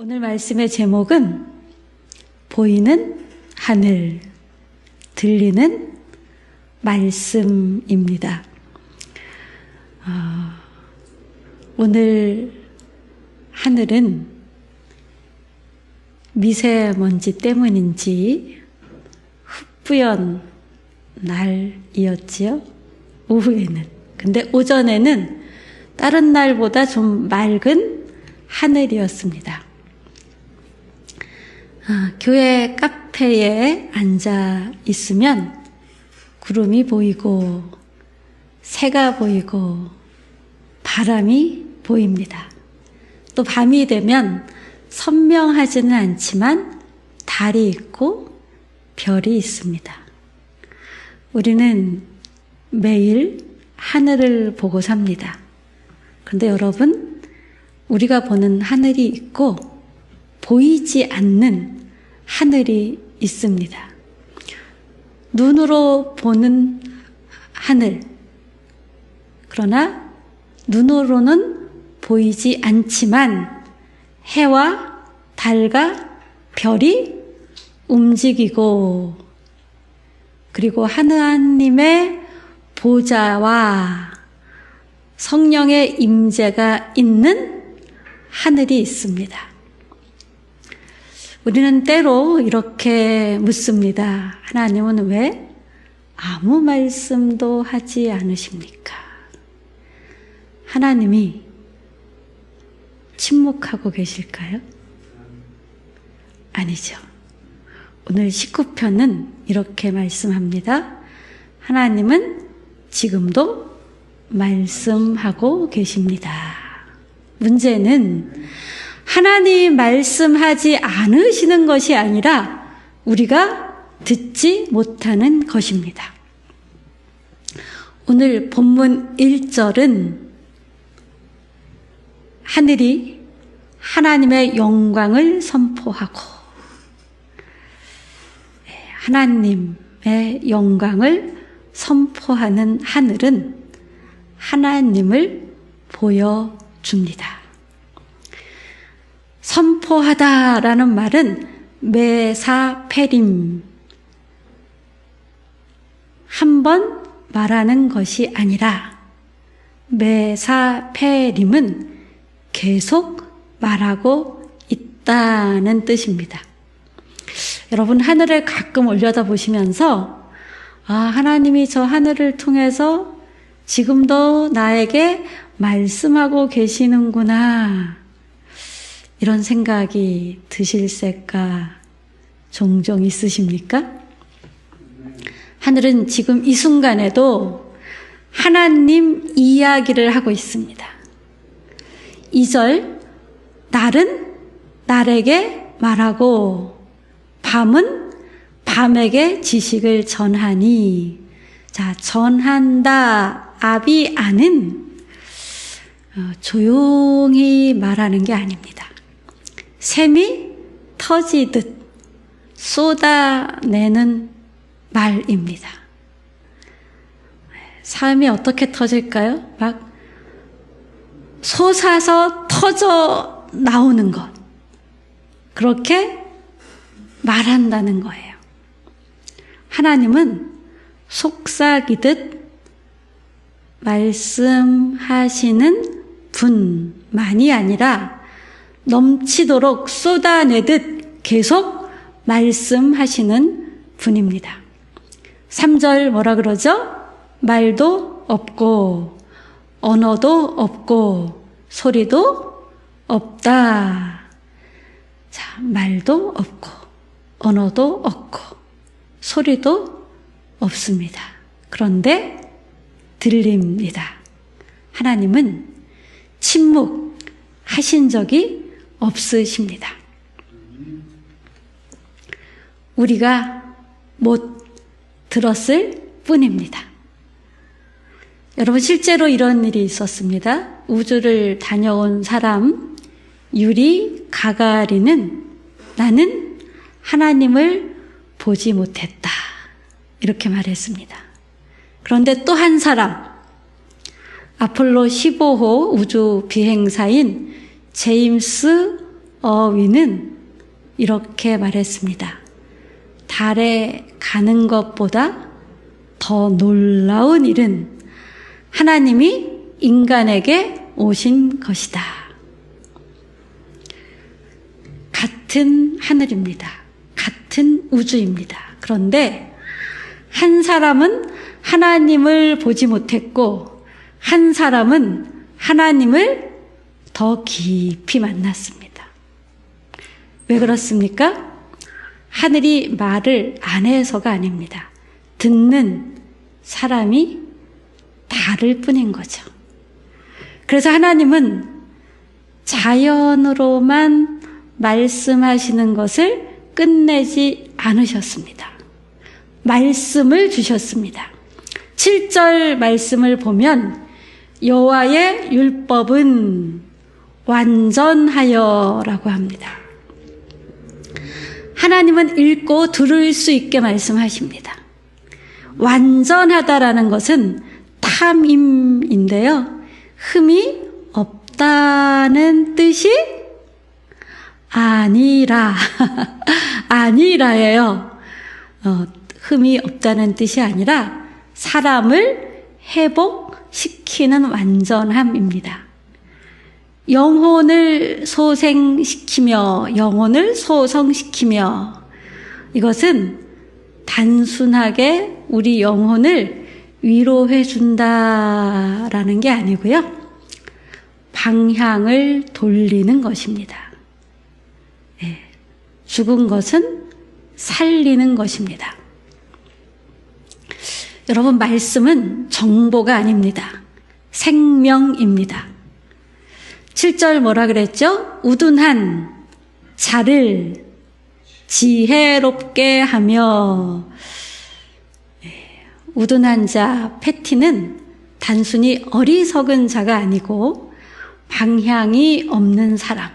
오늘 말씀의 제목은 보이는 하늘, 들리는 말씀입니다. 오늘 하늘은 미세먼지 때문인지 흑부연 날이었지요. 오후에는. 근데 오전에는 다른 날보다 좀 맑은 하늘이었습니다. 교회 카페에 앉아 있으면 구름이 보이고 새가 보이고 바람이 보입니다. 또 밤이 되면 선명하지는 않지만 달이 있고 별이 있습니다. 우리는 매일 하늘을 보고 삽니다. 그런데 여러분, 우리가 보는 하늘이 있고 보이지 않는 하늘이 있습니다. 눈으로 보는 하늘, 그러나 눈으로는 보이지 않지만 해와 달과 별이 움직이고, 그리고 하나님의 보좌와 성령의 임재가 있는 하늘이 있습니다. 우리는 때로 이렇게 묻습니다. 하나님은 왜 아무 말씀도 하지 않으십니까? 하나님이 침묵하고 계실까요? 아니죠. 오늘 19편은 이렇게 말씀합니다. 하나님은 지금도 말씀하고 계십니다. 문제는 하나님 말씀하지 않으시는 것이 아니라 우리가 듣지 못하는 것입니다. 오늘 본문 1절은 하늘이 하나님의 영광을 선포하고, 하나님의 영광을 선포하는 하늘은 하나님을 보여줍니다. 선포하다라는 말은 메사페림, 한 번 말하는 것이 아니라 메사페림은 계속 말하고 있다는 뜻입니다. 여러분, 하늘을 가끔 올려다보시면서 하나님이 저 하늘을 통해서 지금도 나에게 말씀하고 계시는구나, 이런 생각이 드실새까 종종 있으십니까? 하늘은 지금 이 순간에도 하나님 이야기를 하고 있습니다. 2절, 날은 날에게 말하고 밤은 밤에게 지식을 전하니. 자, 전한다, 아비아는 조용히 말하는 게 아닙니다. 샘이 터지듯 쏟아내는 말입니다. 삶이 어떻게 터질까요? 막 솟아서 터져 나오는 것, 그렇게 말한다는 거예요. 하나님은 속삭이듯 말씀하시는 분만이 아니라 넘치도록 쏟아내듯 계속 말씀하시는 분입니다. 3절 뭐라 그러죠? 말도 없고 언어도 없고 소리도 없다. 자, 말도 없고 언어도 없고 소리도 없습니다. 그런데 들립니다. 하나님은 침묵하신 적이 없으십니다. 우리가 못 들었을 뿐입니다. 여러분, 실제로 이런 일이 있었습니다. 우주를 다녀온 사람 유리 가가린은 나는 하나님을 보지 못했다, 이렇게 말했습니다. 그런데 또 한 사람, 아폴로 15호 우주 비행사인 제임스 어휘는 이렇게 말했습니다. 달에 가는 것보다 더 놀라운 일은 하나님이 인간에게 오신 것이다. 같은 하늘입니다. 같은 우주입니다. 그런데 한 사람은 하나님을 보지 못했고 한 사람은 하나님을 더 깊이 만났습니다. 왜 그렇습니까? 하늘이 말을 안 해서가 아닙니다. 듣는 사람이 다를 뿐인 거죠. 그래서 하나님은 자연으로만 말씀하시는 것을 끝내지 않으셨습니다. 말씀을 주셨습니다. 7절 말씀을 보면 여호와의 율법은 완전하여라고 합니다. 하나님은 읽고 들을 수 있게 말씀하십니다. 완전하다라는 것은 탐임인데요. 흠이 없다는 뜻이 아니라예요. 흠이 없다는 뜻이 아니라 사람을 회복시키는 완전함입니다. 영혼을 소생시키며 영혼을 소성시키며 이것은 단순하게 우리 영혼을 위로해 준다라는 게 아니고요. 방향을 돌리는 것입니다. 죽은 것은 살리는 것입니다. 여러분, 말씀은 정보가 아닙니다. 생명입니다. 7절 뭐라 그랬죠? 우둔한 자를 지혜롭게 하며. 우둔한 자, 패티는 단순히 어리석은 자가 아니고 방향이 없는 사람,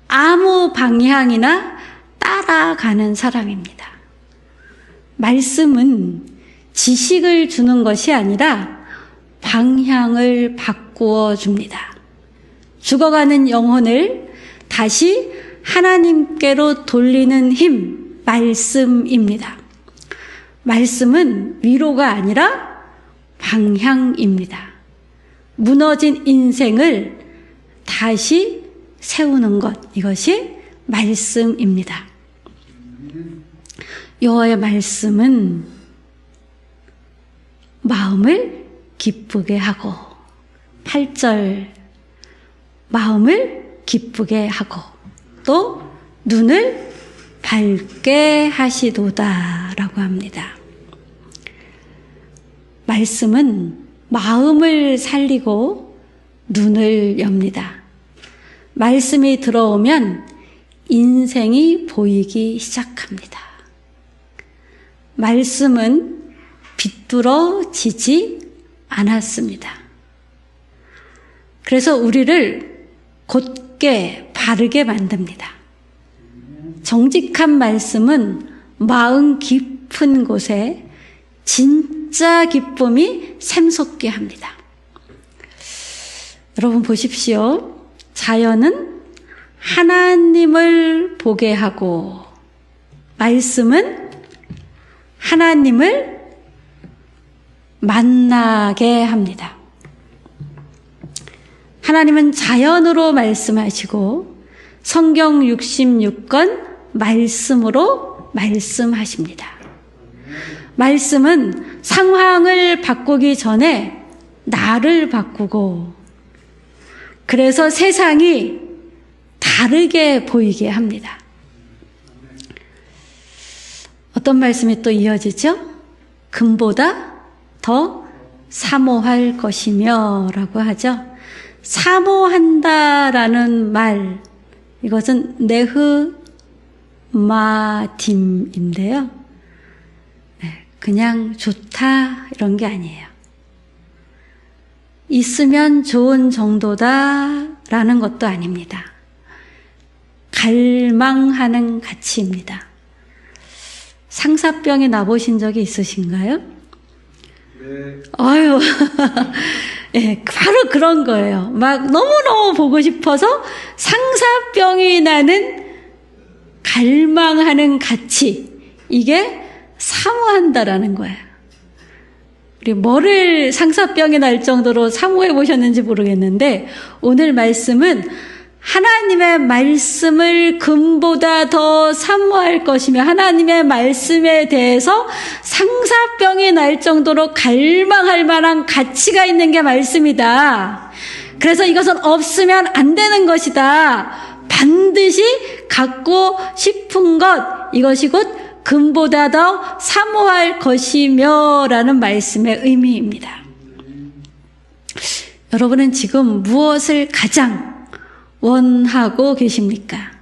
아무 방향이나 따라가는 사람입니다. 말씀은 지식을 주는 것이 아니라 방향을 바꾸어 줍니다. 죽어가는 영혼을 다시 하나님께로 돌리는 힘, 말씀입니다. 말씀은 위로가 아니라 방향입니다. 무너진 인생을 다시 세우는 것, 이것이 말씀입니다. 여호와의 말씀은 마음을 기쁘게 하고, 8절 마음을 기쁘게 하고 또 눈을 밝게 하시도다라고 합니다. 말씀은 마음을 살리고 눈을 엽니다. 말씀이 들어오면 인생이 보이기 시작합니다. 말씀은 비뚤어지지 않았습니다. 그래서 우리를 곧게 바르게 만듭니다. 정직한 말씀은 마음 깊은 곳에 진짜 기쁨이 샘솟게 합니다. 여러분 보십시오. 자연은 하나님을 보게 하고 말씀은 하나님을 만나게 합니다. 하나님은 자연으로 말씀하시고 성경 66권 말씀으로 말씀하십니다. 말씀은 상황을 바꾸기 전에 나를 바꾸고 그래서 세상이 다르게 보이게 합니다. 어떤 말씀이 또 이어지죠? 금보다 더 사모할 것이며 라고 하죠. 사모한다라는 말, 이것은 네흐마딤인데요. 그냥 좋다 이런 게 아니에요. 있으면 좋은 정도다라는 것도 아닙니다. 갈망하는 가치입니다. 상사병에 나보신 적이 있으신가요? 네. 아유, 예, 바로 그런 거예요. 막 너무너무 보고 싶어서 상사병이 나는 갈망하는 가치, 이게 사모한다라는 거예요. 우리 뭐를 상사병이 날 정도로 사모해 보셨는지 모르겠는데, 오늘 말씀은 하나님의 말씀을 금보다 더 사모할 것이며 하나님의 말씀에 대해서 상사병이 날 정도로 갈망할 만한 가치가 있는 게 말씀이다. 그래서 이것은 없으면 안 되는 것이다. 반드시 갖고 싶은 것, 이것이 곧 금보다 더 사모할 것이며 라는 말씀의 의미입니다. 여러분은 지금 무엇을 가장 원하고 계십니까?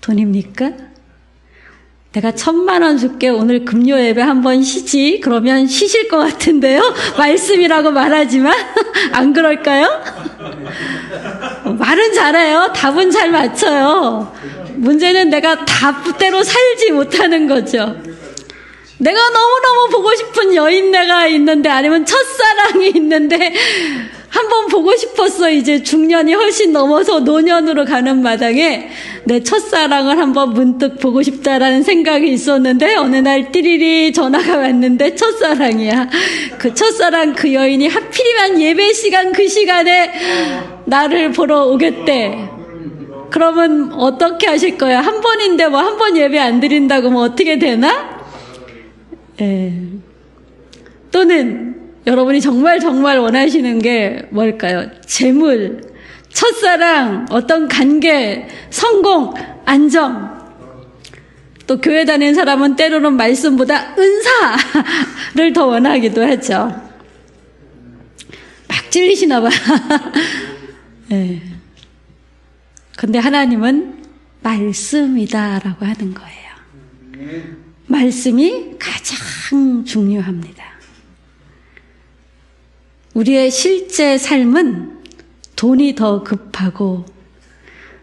돈입니까? 내가 1,000,000원 줄게, 오늘 금요 예배 한번 쉬지. 그러면 쉬실 것 같은데요? 말씀이라고 말하지만 안 그럴까요? 말은 잘해요. 답은 잘 맞춰요. 문제는 내가 답대로 살지 못하는 거죠. 내가 너무너무 보고 싶은 여인네가 있는데, 아니면 첫사랑이 있는데 한번 보고 싶었어. 이제 중년이 훨씬 넘어서 노년으로 가는 마당에 내 첫사랑을 한번 문득 보고 싶다라는 생각이 있었는데, 어느 날 띠리리 전화가 왔는데 첫사랑이야. 그 첫사랑 그 여인이 하필이면 예배 시간 그 시간에 나를 보러 오겠대. 그러면 어떻게 하실 거야? 한 번인데 뭐 한 번 예배 안 드린다고 뭐 어떻게 되나? 예. 또는 여러분이 정말 원하시는 게 뭘까요? 재물, 첫사랑, 어떤 관계, 성공, 안정. 또 교회 다니는 사람은 때로는 말씀보다 은사를 더 원하기도 하죠. 막 찔리시나 봐. 네. 근데 하나님은 말씀이다라고 하는 거예요. 말씀이 가장 중요합니다. 우리의 실제 삶은 돈이 더 급하고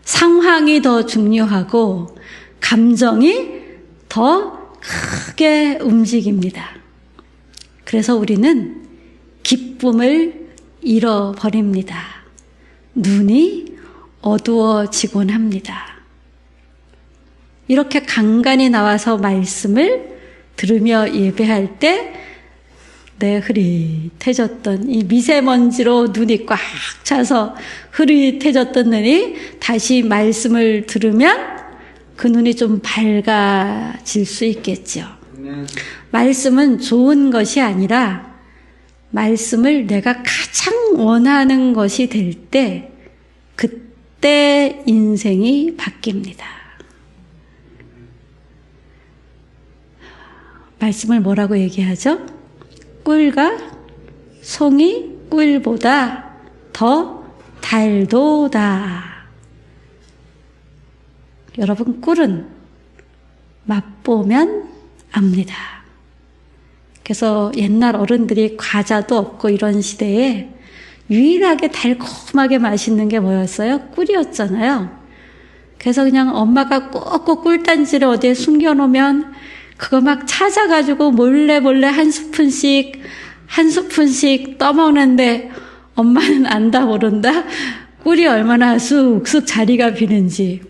상황이 더 중요하고 감정이 더 크게 움직입니다. 그래서 우리는 기쁨을 잃어버립니다. 눈이 어두워지곤 합니다. 이렇게 간간히 나와서 말씀을 들으며 예배할 때 내 흐릿해졌던 이 미세먼지로 눈이 꽉 차서 흐릿해졌던 눈이 다시 말씀을 들으면 그 눈이 좀 밝아질 수 있겠죠. 말씀은 좋은 것이 아니라 말씀을 내가 가장 원하는 것이 될 때, 그때 인생이 바뀝니다. 말씀을 뭐라고 얘기하죠? 꿀과 송이 꿀보다 더 달도다. 여러분, 꿀은 맛보면 압니다. 그래서 옛날 어른들이 과자도 없고 이런 시대에 유일하게 달콤하게 맛있는 게 뭐였어요? 꿀이었잖아요. 그래서 그냥 엄마가 꼭꼭 꿀단지를 어디에 숨겨놓으면 그거 막 찾아가지고 몰래 한 스푼씩 떠먹는데 엄마는 안다 모른다. 꿀이 얼마나 쑥쑥 자리가 비는지.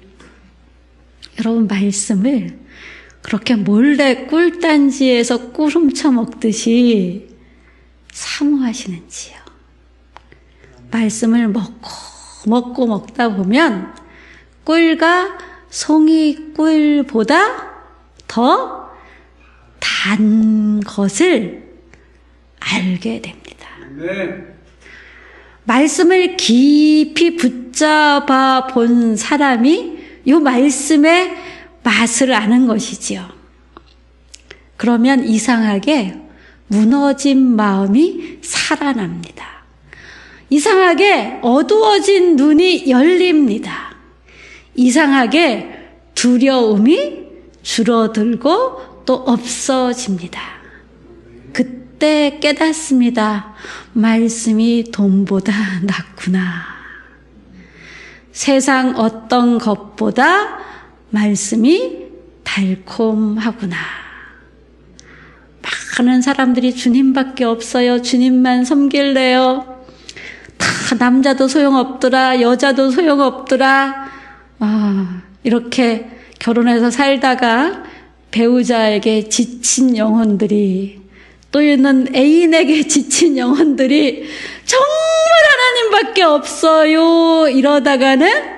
여러분, 말씀을 그렇게 몰래 꿀단지에서 꿀 훔쳐 먹듯이 사모하시는지요. 말씀을 먹고 먹다 보면 꿀과 송이 꿀보다 더 단 것을 알게 됩니다. 네. 말씀을 깊이 붙잡아 본 사람이 이 말씀의 맛을 아는 것이지요. 그러면 이상하게 무너진 마음이 살아납니다. 이상하게 어두워진 눈이 열립니다. 이상하게 두려움이 줄어들고 또 없어집니다. 그때 깨닫습니다. 말씀이 돈보다 낫구나. 세상 어떤 것보다 말씀이 달콤하구나. 많은 사람들이 주님밖에 없어요. 주님만 섬길래요. 다 남자도 소용없더라. 여자도 소용없더라. 이렇게 결혼해서 살다가 배우자에게 지친 영혼들이, 또 있는 애인에게 지친 영혼들이 정말 하나님밖에 없어요. 이러다가는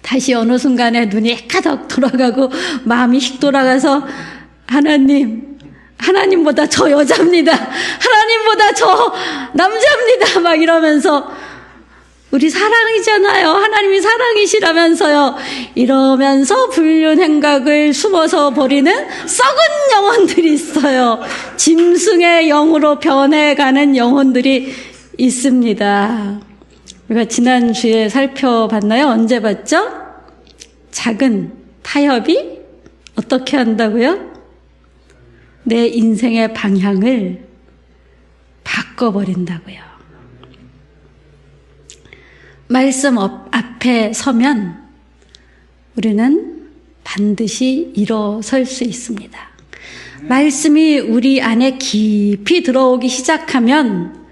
다시 어느 순간에 눈이 까덕 돌아가고 마음이 휙 돌아가서 하나님보다 저 여자입니다. 하나님보다 저 남자입니다. 막 이러면서, 우리 사랑이잖아요. 하나님이 사랑이시라면서요. 이러면서 불륜 행각을 숨어서 버리는 썩은 영혼들이 있어요. 짐승의 영으로 변해가는 영혼들이 있습니다. 우리가 지난주에 살펴봤나요? 언제 봤죠? 작은 타협이 어떻게 한다고요? 내 인생의 방향을 바꿔버린다고요. 말씀 앞에 서면 우리는 반드시 일어설 수 있습니다. 말씀이 우리 안에 깊이 들어오기 시작하면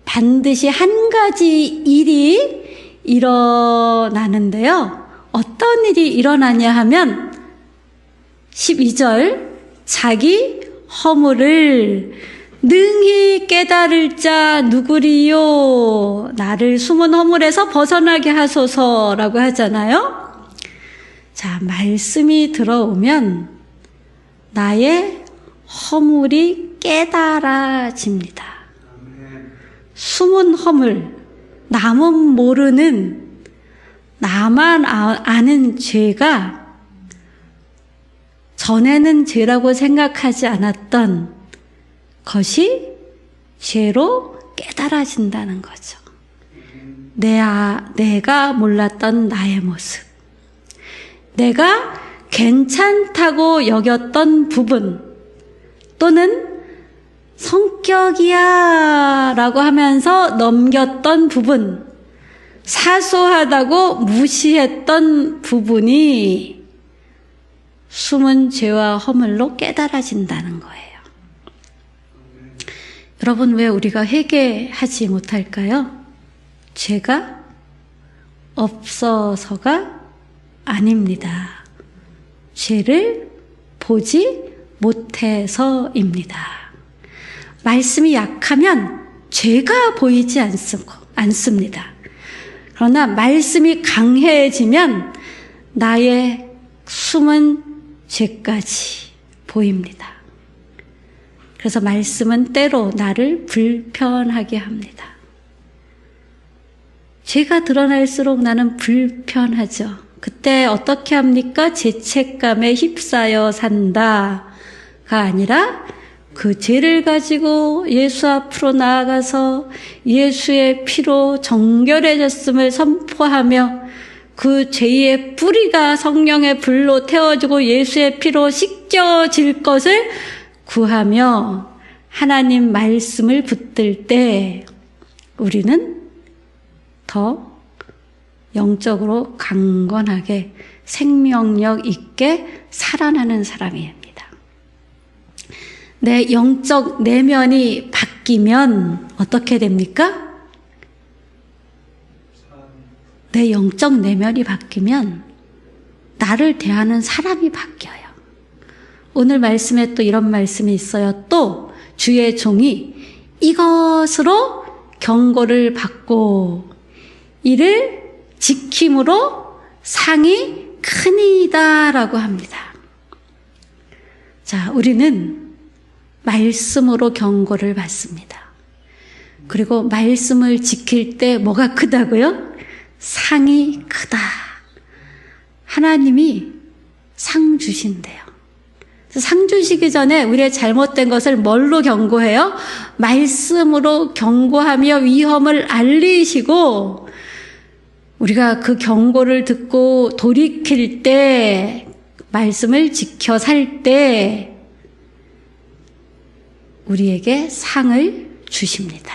반드시 한 가지 일이 일어나는데요. 어떤 일이 일어나냐 하면 12절, 자기 허물을 능히 깨달을 자 누구리요? 나를 숨은 허물에서 벗어나게 하소서라고 하잖아요. 자, 말씀이 들어오면 나의 허물이 깨달아집니다. 숨은 허물, 남은 모르는, 나만 아는 죄가 전에는 죄라고 생각하지 않았던 것이 죄로 깨달아진다는 거죠. 내가 몰랐던 나의 모습, 내가 괜찮다고 여겼던 부분, 또는 성격이야 라고 하면서 넘겼던 부분, 사소하다고 무시했던 부분이 숨은 죄와 허물로 깨달아진다는 거예요. 여러분, 왜 우리가 회개하지 못할까요? 죄가 없어서가 아닙니다. 죄를 보지 못해서입니다. 말씀이 약하면 죄가 보이지 않습니다. 그러나 말씀이 강해지면 나의 숨은 죄까지 보입니다. 그래서 말씀은 때로 나를 불편하게 합니다. 죄가 드러날수록 나는 불편하죠. 그때 어떻게 합니까? 죄책감에 휩싸여 산다가 아니라 그 죄를 가지고 예수 앞으로 나아가서 예수의 피로 정결해졌음을 선포하며 그 죄의 뿌리가 성령의 불로 태워지고 예수의 피로 씻겨질 것을 구하며 하나님 말씀을 붙들 때 우리는 더 영적으로 강건하게 생명력 있게 살아나는 사람입니다. 내 영적 내면이 바뀌면 어떻게 됩니까? 내 영적 내면이 바뀌면 나를 대하는 사람이 바뀌어요. 오늘 말씀에 또 이런 말씀이 있어요. 또 주의 종이 이것으로 경고를 받고 이를 지킴으로 상이 크니이다 라고 합니다. 자, 우리는 말씀으로 경고를 받습니다. 그리고 말씀을 지킬 때 뭐가 크다고요? 상이 크다. 하나님이 상 주신대요. 상 주시기 전에 우리의 잘못된 것을 뭘로 경고해요? 말씀으로 경고하며 위험을 알리시고 우리가 그 경고를 듣고 돌이킬 때, 말씀을 지켜 살 때 우리에게 상을 주십니다.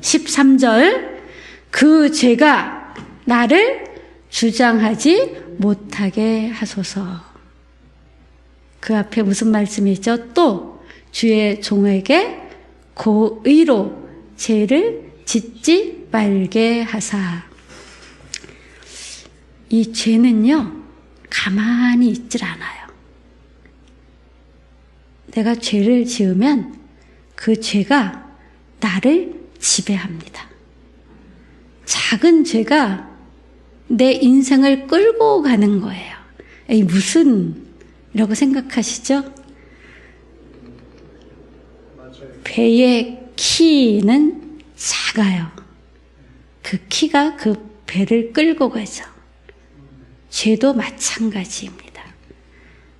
13절, 그 죄가 나를 주장하지 못하게 하소서. 그 앞에 무슨 말씀이 있죠? 또 주의 종에게 고의로 죄를 짓지 말게 하사. 이 죄는요, 가만히 있질 않아요. 내가 죄를 지으면 그 죄가 나를 지배합니다. 작은 죄가 내 인생을 끌고 가는 거예요. 에이, 무슨, 이라고 생각하시죠? 배의 키는 작아요. 그 키가 그 배를 끌고 가죠. 죄도 마찬가지입니다.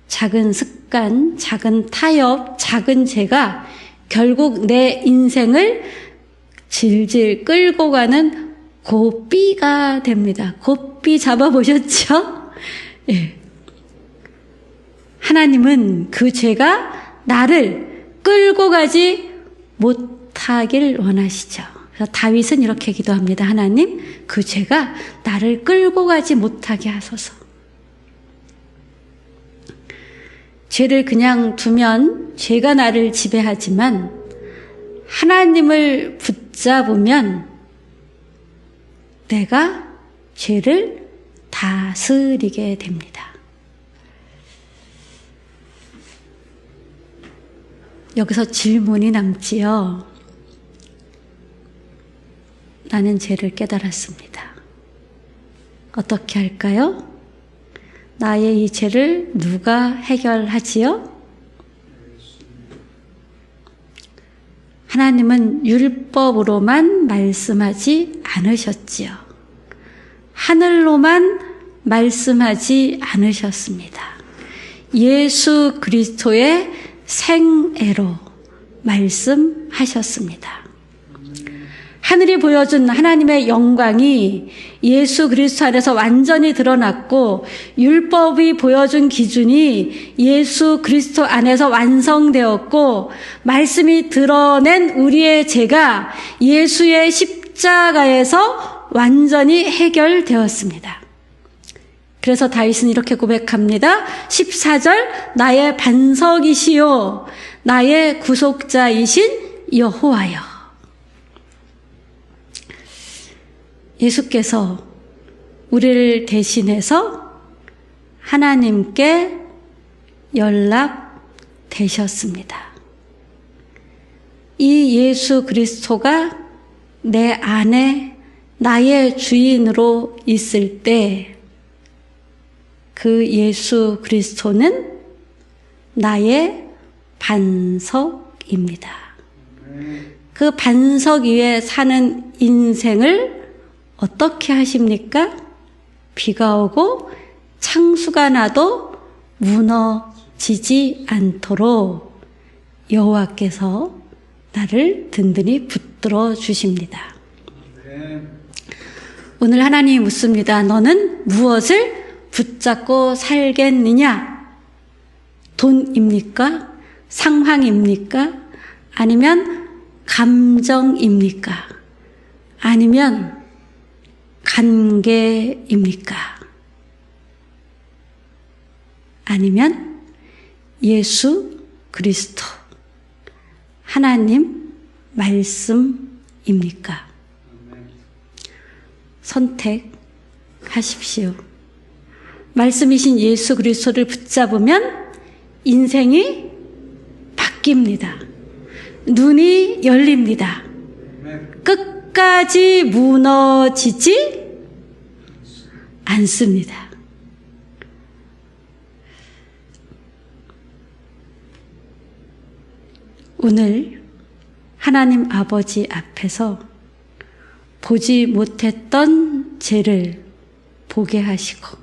작은 습관, 작은 타협, 작은 죄가 결국 내 인생을 질질 끌고 가는 고삐가 됩니다. 고삐 잡아보셨죠? 예. 하나님은 그 죄가 나를 끌고 가지 못하길 원하시죠. 그래서 다윗은 이렇게 기도합니다. 하나님, 그 죄가 나를 끌고 가지 못하게 하소서. 죄를 그냥 두면 죄가 나를 지배하지만 하나님을 붙잡으면 내가 죄를 다스리게 됩니다. 여기서 질문이 남지요. 나는 죄를 깨달았습니다. 어떻게 할까요? 나의 이 죄를 누가 해결하지요? 하나님은 율법으로만 말씀하지 않으셨지요. 하늘로만 말씀하지 않으셨습니다. 예수 그리스도의 생애로 말씀하셨습니다. 하늘이 보여준 하나님의 영광이 예수 그리스도 안에서 완전히 드러났고 율법이 보여준 기준이 예수 그리스도 안에서 완성되었고 말씀이 드러낸 우리의 죄가 예수의 십자가에서 완전히 해결되었습니다. 그래서 다윗은 이렇게 고백합니다. 14절 나의 반석이시요 나의 구속자이신 여호와여. 예수께서 우리를 대신해서 하나님께 연락되셨습니다. 이 예수 그리스도가 내 안에 나의 주인으로 있을 때 그 예수 그리스도는 나의 반석입니다. 그 반석 위에 사는 인생을 어떻게 하십니까? 비가 오고 창수가 나도 무너지지 않도록 여호와께서 나를 든든히 붙들어 주십니다. 오늘 하나님이 묻습니다. 너는 무엇을 붙잡고 살겠느냐? 돈입니까? 상황입니까? 아니면 감정입니까? 아니면 관계입니까? 아니면 예수 그리스도 하나님 말씀입니까? 선택하십시오. 말씀이신 예수 그리스도를 붙잡으면 인생이 바뀝니다. 눈이 열립니다. 끝까지 무너지지 않습니다. 오늘 하나님 아버지 앞에서 보지 못했던 죄를 보게 하시고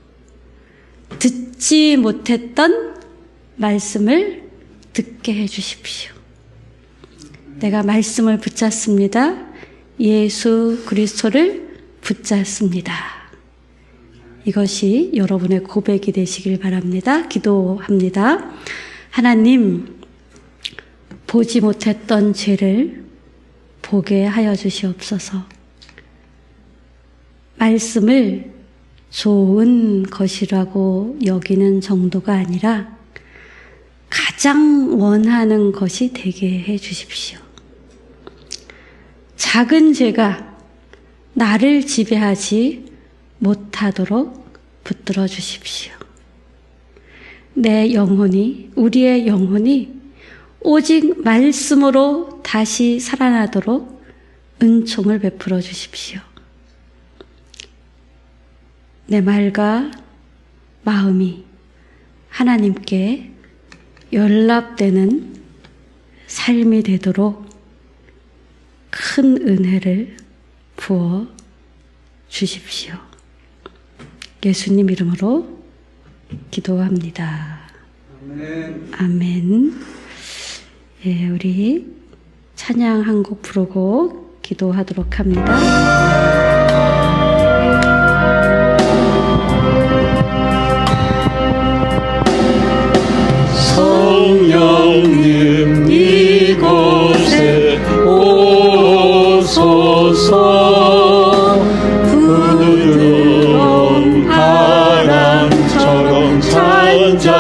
듣지 못했던 말씀을 듣게 해주십시오. 내가 말씀을 붙잡습니다. 예수 그리스도를 붙잡습니다. 이것이 여러분의 고백이 되시길 바랍니다. 기도합니다. 하나님, 보지 못했던 죄를 보게 하여 주시옵소서. 말씀을 좋은 것이라고 여기는 정도가 아니라 가장 가장 원하는 것이 되게 해 주십시오. 작은 죄가 나를 지배하지 못하도록 붙들어 주십시오. 내 영혼이, 우리의 영혼이 오직 말씀으로 다시 살아나도록 은총을 베풀어 주십시오. 내 말과 마음이 하나님께 연락되는 삶이 되도록 큰 은혜를 부어 주십시오. 예수님 이름으로 기도합니다. 아멘. 아멘. 예, 우리 찬양 한 곡 부르고 기도하도록 합니다. 성령님 이곳에 오소서. 부드러운 바람처럼 잔잔하게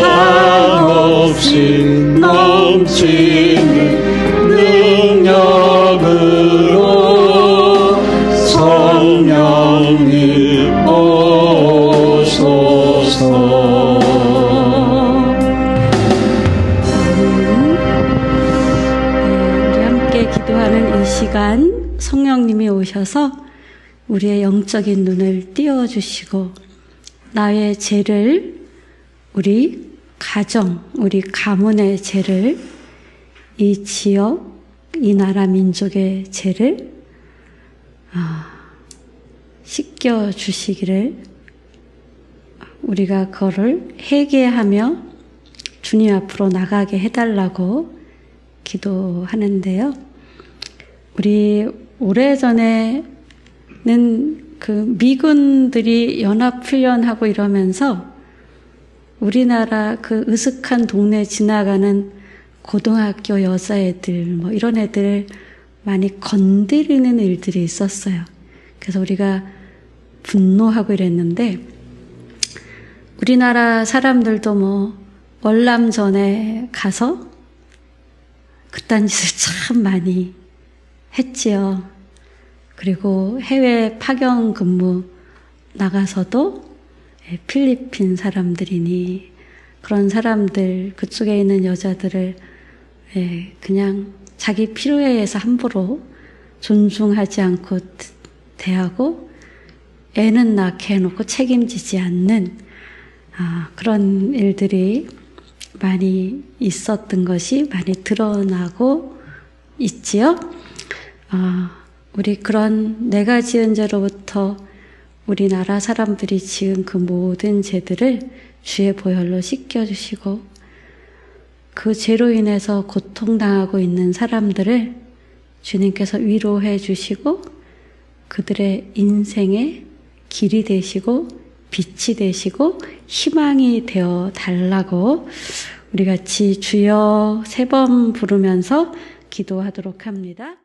한없이 넘치는 능력으로 성령님 오소서. 우리 함께 기도하는 이 시간 성령님이 오셔서 우리의 영적인 눈을 띄워주시고 나의 죄를, 우리 가정, 우리 가문의 죄를, 이 지역, 이 나라 민족의 죄를 씻겨주시기를, 우리가 그거를 회개하며 주님 앞으로 나가게 해달라고 기도하는데요. 우리 오래전에는 그 미군들이 연합훈련하고 이러면서 우리나라 그 으슥한 동네 지나가는 고등학교 여자애들 뭐 이런 애들 많이 건드리는 일들이 있었어요. 그래서 우리가 분노하고 이랬는데, 우리나라 사람들도 뭐 월남전에 가서 그딴 짓을 참 많이 했지요. 그리고 해외 파견 근무 나가서도 필리핀 사람들이니 그런 사람들, 그쪽에 있는 여자들을 그냥 자기 필요에 의해서 함부로 존중하지 않고 대하고 애는 낳게 해놓고 책임지지 않는 그런 일들이 많이 있었던 것이 많이 드러나고 있지요. 우리 그런 내가 지은 죄로부터 우리나라 사람들이 지은 그 모든 죄들을 주의 보혈로 씻겨주시고, 그 죄로 인해서 고통당하고 있는 사람들을 주님께서 위로해 주시고 그들의 인생의 길이 되시고 빛이 되시고 희망이 되어 달라고 우리 같이 주여 3번 부르면서 기도하도록 합니다.